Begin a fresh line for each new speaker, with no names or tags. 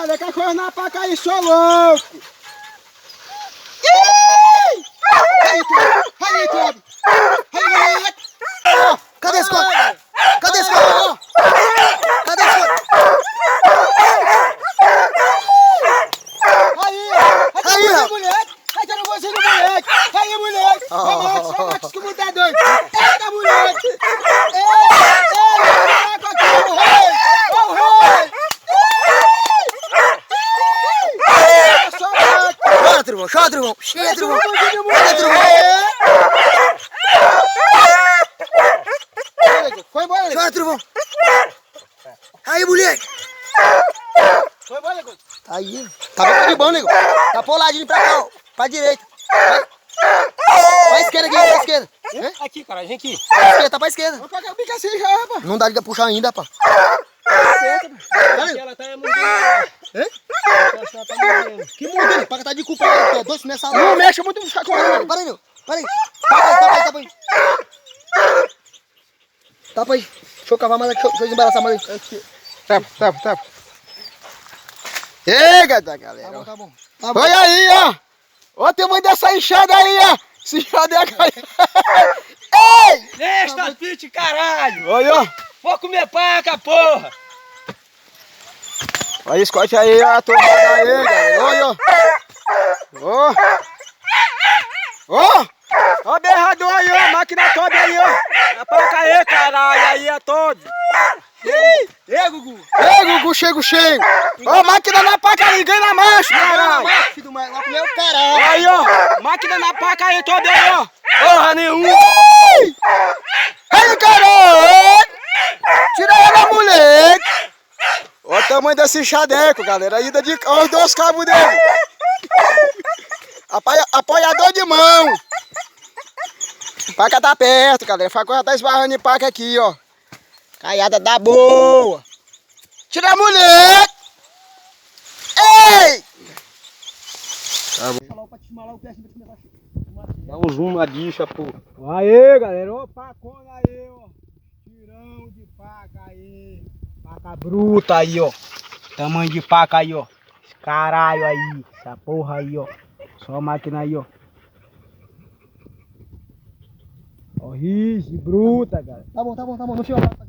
galera, que coisa na paca aí, sou louco! Aí, Tobi! Aí, moleque!
Cadê esse corpo? Cadê esse corpo? Cadê esse corpo?
Aí, moleque! Aí, tá no bolsinho do moleque! Aí, moleque! Só Max que o mundo é doido! Eita, moleque! Moleque, aqui, o rei! O rei! Só Max!
Chora, Truvão, chora, Truvão! Chega, Truvão! Cadê, Truvão?
Foi embora, Nego!
Chora, Truvão! Aí, moleque!
Foi embora, Nego!
Tá aí. Tá de bom, nego. Tá pro ladinho pra cá, ó. Pra direita. Pra esquerda aqui, pra esquerda.
Aqui, cara, vem aqui.
Pra esquerda, tá pra esquerda.
Vamos pagar o bico assim já, rapaz!
Não dá de puxar ainda, rapaz.
Ela tá mordendo.
Hã?
Ela tá mordendo.
Que mordendo? Pra tá de culpa aí, ó. 2 meses
Não mexe muito, ficar correndo!
Para aí, meu. Para aí. Tapa aí. Tapa aí. Deixa eu cavar mais aqui. Deixa eu desembaraçar mais aí.
Tapa. Eita, galera!
Tá bom.
Olha aí, ó! Olha o tamanho dessa enxada aí, ó! Essa enxada é a cara. Ei!
Deixa, pite, caralho!
Olha, ó!
Vou comer paca, porra!
Olha, escote aí, ó, a tomada aí, galera. Olha, ó! Ó! Ó! Ó o berrador aí, ó! A máquina toda aí, ó!
A paca aí, caralho, aí é todo!
Ei, Gugu! Chego! Ó, a máquina na paca aí, ganha na marcha, caralho!
Filho do meu caralho.
Aí, ó! Máquina na paca aí, toda aí, ó!
Porra nenhuma!
Aí, caralho! Tira ela, moleque! Olha o tamanho desse chadeco, galera. Ainda de... Olha os 2 cabos dele. Apoiador de mão. Paca tá perto, galera. Faca tá esbarrando em paca aqui, ó. Caiada da boa. Tira a moleque! Ei!
Dá um zoom na bicha, porra.
Aê, galera. Ó, pacona aí, ó. Tirão de paca aí. Paca bruta aí, ó. Tamanho de paca aí, ó. Esse caralho aí. Essa porra aí, ó. Só a máquina aí, ó. Ó, rige, bruta, cara.
Tá bom. Não chega lá.